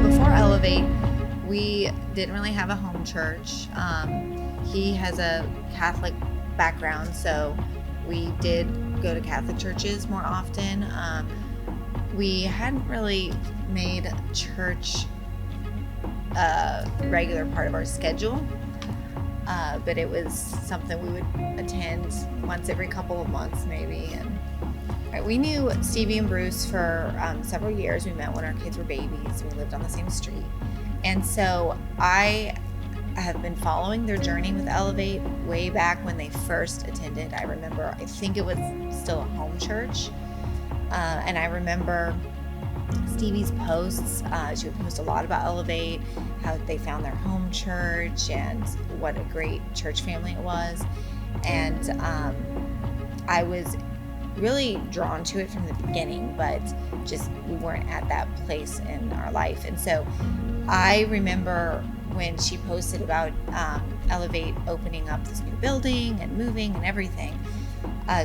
Before Elevate, we didn't really have a home church. He has a Catholic background, so we did go to Catholic churches more often. We hadn't really made church a regular part of our schedule, but it was something we would attend once every couple of months maybe. And we knew Stevie and Bruce for several years. We met when our kids were babies. We lived on the same street. And so I have been following their journey with Elevate way back when they first attended. I remember, I think it was still a home church. And I remember Stevie's posts. She would post a lot about Elevate, how they found their home church and what a great church family it was. And I was really drawn to it from the beginning, but just we weren't at that place in our life. And so I remember when she posted about Elevate opening up this new building and moving and everything.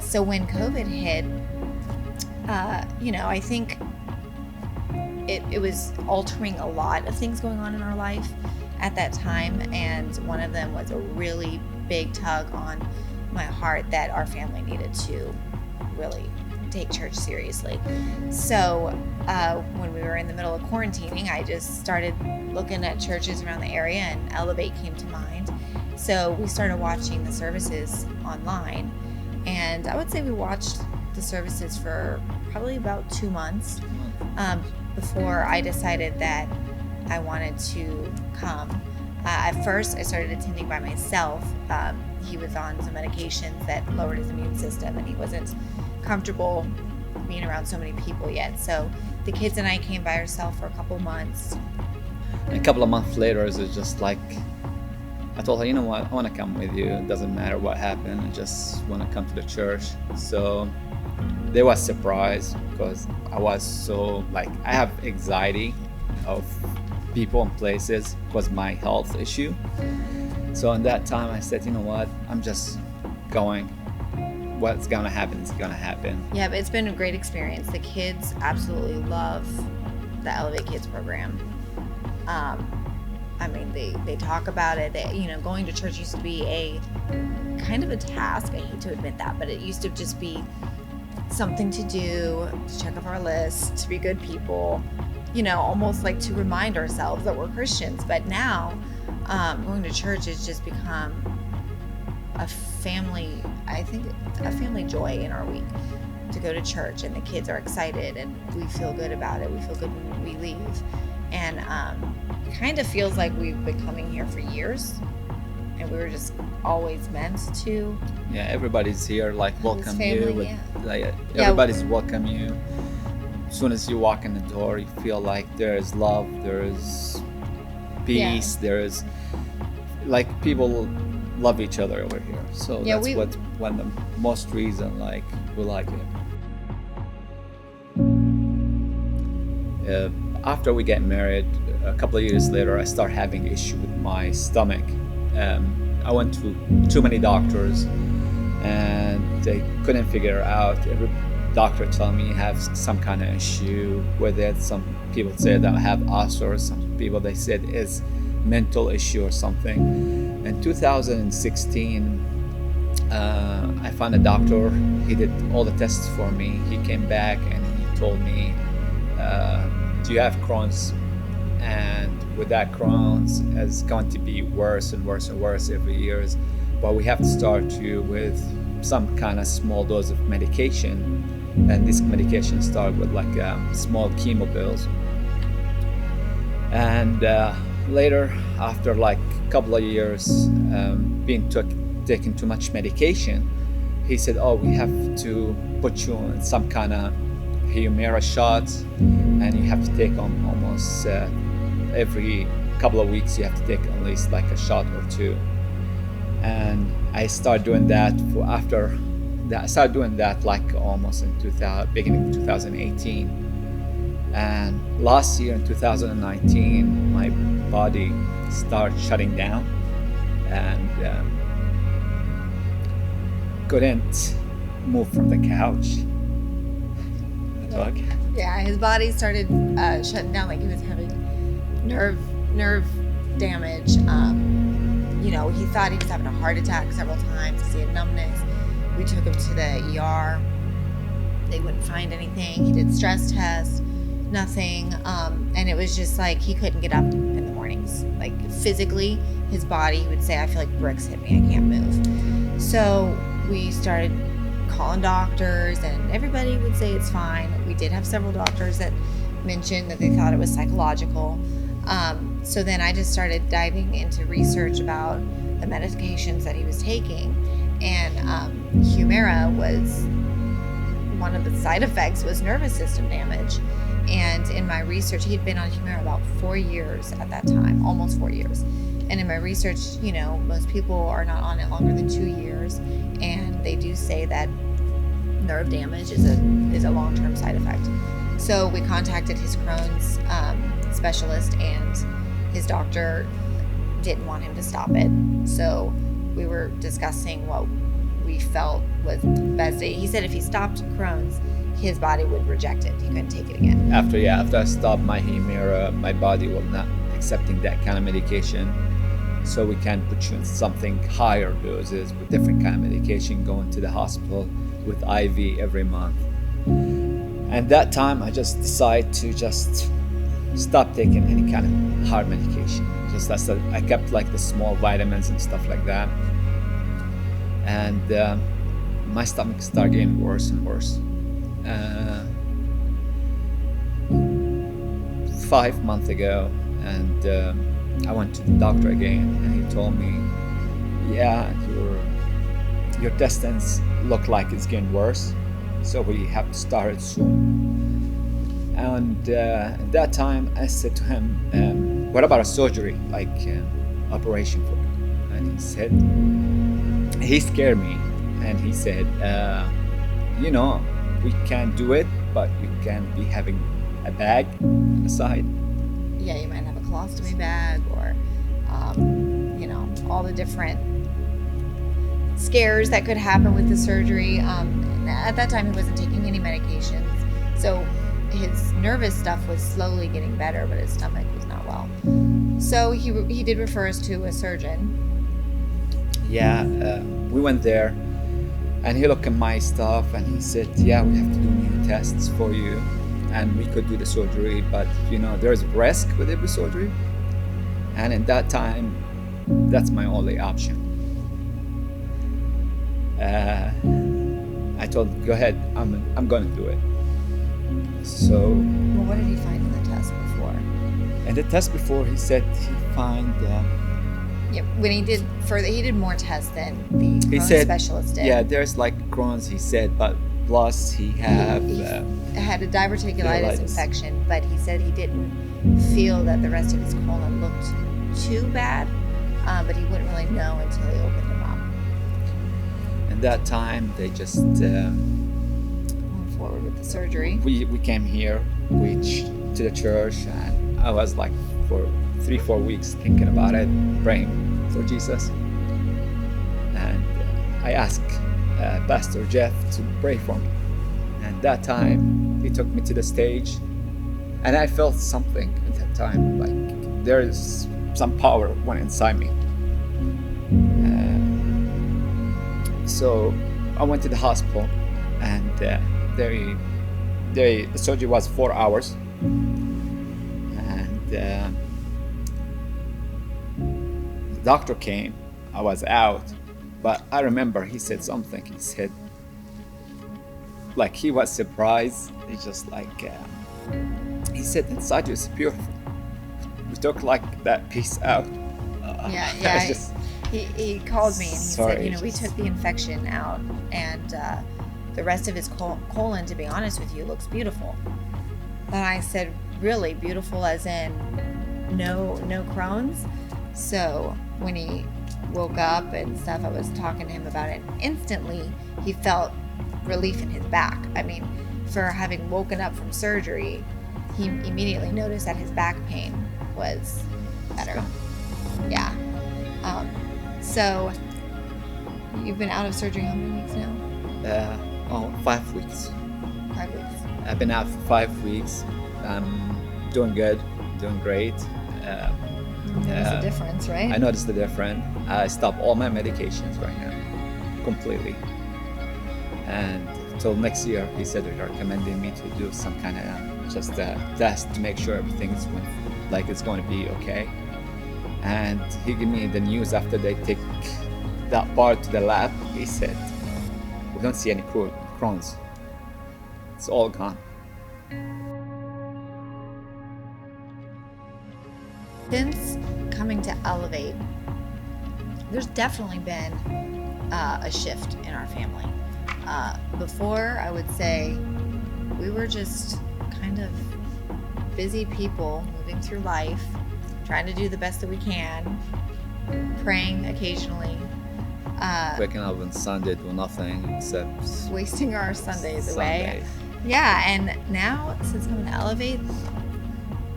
So when COVID hit, I think it was altering a lot of things going on in our life at that time. And one of them was a really big tug on my heart that our family needed to really take church seriously. So when we were in the middle of quarantining, I just started looking at churches around the area, and Elevate came to mind. So we started watching the services online, and I would say we watched the services for probably about 2 months before I decided that I wanted to come. At first, I started attending by myself. He was on some medications that lowered his immune system, and he wasn't comfortable being around so many people yet. So the kids and I came by ourselves for a couple months. A couple of months later, it's just like, I told her, you know what, I want to come with you. It doesn't matter what happened. I just want to come to the church. So they were surprised because I was so, I have anxiety of people and places because my health issue. So in that time, I said, you know what, I'm just going. What's going to happen is going to happen. Yeah, but it's been a great experience. The kids absolutely love the Elevate Kids program. They talk about it. Going to church used to be a kind of a task. I hate to admit that, but it used to just be something to do, to check off our list, to be good people, almost like to remind ourselves that we're Christians. But now, going to church has just become a family joy in our week, to go to church, and the kids are excited and we feel good about it. We feel good when we leave. And it kind of feels like we've been coming here for years, and we were just always meant to. Yeah, everybody's here, welcome family, you. Everybody's welcome you. As soon as you walk in the door, you feel like there is love, there is peace, there is people love each other over here. So that's one of the most reason we like it. After we get married, a couple of years later, I start having issue with my stomach. I went to too many doctors, and they couldn't figure out. Every doctor told me I have some kind of issue with it. Some people said that I have ulcers. Some people, they said it's mental issue or something. In 2016, I found a doctor. He did all the tests for me. He came back and he told me, do you have Crohn's? And with that, Crohn's is going to be worse and worse and worse every year. But we have to start you with some kind of small dose of medication. And this medication started with small chemo pills. And later, after a couple of years being taking too much medication, he said, we have to put you on some kind of Humira shots, and you have to take on almost every couple of weeks. You have to take at least a shot or two. And I started doing that I started doing that almost in beginning of 2018. And last year in 2019, my body started shutting down, and couldn't move from the couch. The dog. Yeah, his body started shutting down, like he was having nerve damage. He thought he was having a heart attack several times because he had numbness. We took him to the ER. They wouldn't find anything. He did stress tests, nothing. And it was just like he couldn't get up in the mornings. Like physically, his body, he would say, I feel like bricks hit me. I can't move. So we started calling doctors, and everybody would say it's fine. We did have several doctors that mentioned that they thought it was psychological. So then I just started diving into research about the medications that he was taking, and Humira was one of the side effects was nervous system damage. And in my research, he'd been on Humira about 4 years at that time, almost 4 years. And in my research, most people are not on it longer than 2 years, and they do say that nerve damage is a long-term side effect. So we contacted his Crohn's specialist, and his doctor didn't want him to stop it. So we were discussing what we felt was best. He said if he stopped Crohn's, his body would reject it. He couldn't take it again. After I stopped my Humira, my body will not accepting that kind of medication. So we can put you in something higher doses with different kind of medication, going to the hospital with IV every month. And that time I just decided to just stop taking any kind of hard medication. I kept like the small vitamins and stuff like that. And my stomach started getting worse and worse. 5 months ago, and I went to the doctor again, and he told me, yeah, your intestines look like it's getting worse, so we have to start it soon. And at that time I said to him, what about a surgery, like operation for it? And he scared me, and he said, we can do it, but you can be having a bag on the side. Yeah, you might have a colostomy bag, or all the different scares that could happen with the surgery. At that time, he wasn't taking any medications, so his nervous stuff was slowly getting better, but his stomach was not well. So he did refer us to a surgeon. Yeah, we went there, and he looked at my stuff, and he said, yeah, we have to do new tests for you, and we could do the surgery, but there's a risk with every surgery, and in that time, that's my only option. I told him, go ahead, I'm going to do it. So, well, what did he find in the test before? And the test before, he said he found. Yeah, when he did further, he did more tests than the Crohn's specialist did. Yeah, there's like Crohn's, he said, but plus he had a diverticulitis infection, but he said he didn't feel that the rest of his colon looked too bad, but he wouldn't really know until he opened him up. And that time, they just went forward with the surgery. We came here, to the church, and I was like for 3-4 weeks thinking about it, praying for Jesus. And I asked Pastor Jeff to pray for me. And that time, he took me to the stage, and I felt something at that time, like there is some power went inside me. So I went to the hospital, and the surgery was 4 hours, and the doctor came. I was out, but I remember he said something. He said, like he was surprised. He just like he said, inside you is beautiful. We took like that piece out. Yeah. He called me and he said, we took the infection out, and the rest of his colon, to be honest with you, looks beautiful. And I said, really beautiful, as in no Crohn's? So when he woke up and stuff, I was talking to him about it. Instantly, he felt relief in his back. I mean, for having woken up from surgery, he immediately noticed that his back pain was better. Yeah. So You've been out of surgery how many weeks now? 5 weeks. 5 weeks. I've been out for 5 weeks. I'm doing good, doing great. There's a difference, right? I noticed the difference. I stopped all my medications right now, completely. And till next year, he said they're recommending me to do some kind of just a test to make sure everything's like it's going to be okay. And he gave me the news after they take that part to the lab. He said, "We don't see any Crohn's. It's all gone." Since coming to Elevate, there's definitely been a shift in our family. Before, I would say we were just kind of busy people moving through life, trying to do the best that we can, praying occasionally. Waking up on Sunday doing nothing except Wasting our Sundays away. Yeah, and now since coming to Elevate,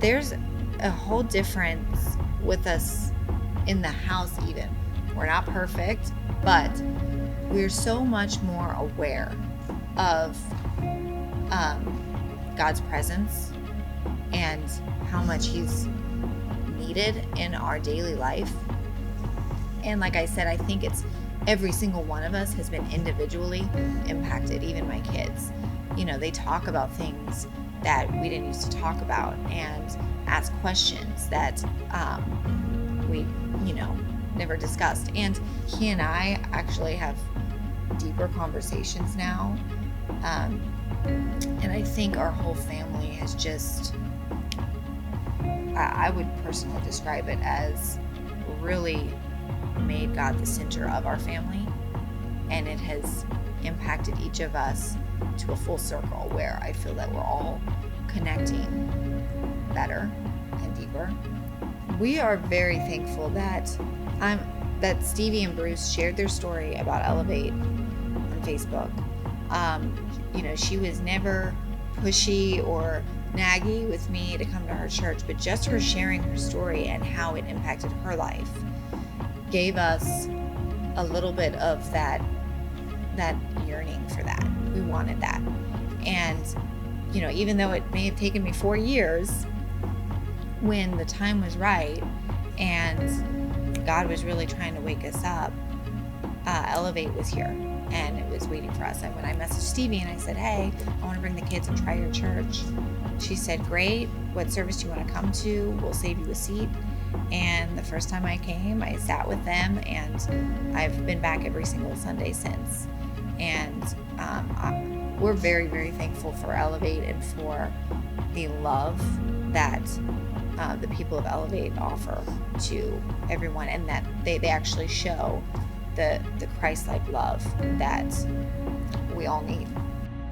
there's a whole difference with us in the house even. We're not perfect, but we're so much more aware of God's presence and how much He's needed in our daily life. And like I said, I think it's every single one of us has been individually impacted, even my kids. You know, they talk about things that we didn't used to talk about and ask questions that we, never discussed. And he and I actually have deeper conversations now. And I think our whole family has just, I would personally describe it as really made God the center of our family. And it has impacted each of us to a full circle where I feel that we're all connecting better and deeper. We are very thankful that Stevie and Bruce shared their story about Elevate on Facebook. She was never pushy or naggy with me to come to her church, but just her sharing her story and how it impacted her life gave us a little bit of that yearning for that. We wanted that. And, even though it may have taken me 4 years, when the time was right and God was really trying to wake us up, Elevate was here and it was waiting for us. And when I messaged Stevie and I said, "Hey, I want to bring the kids and try your church," she said, "Great. What service do you want to come to? We'll save you a seat." And the first time I came, I sat with them, and I've been back every single Sunday since. And we're very, very thankful for Elevate and for the love that the people of Elevate offer to everyone, and that they actually show the Christ-like love that we all need.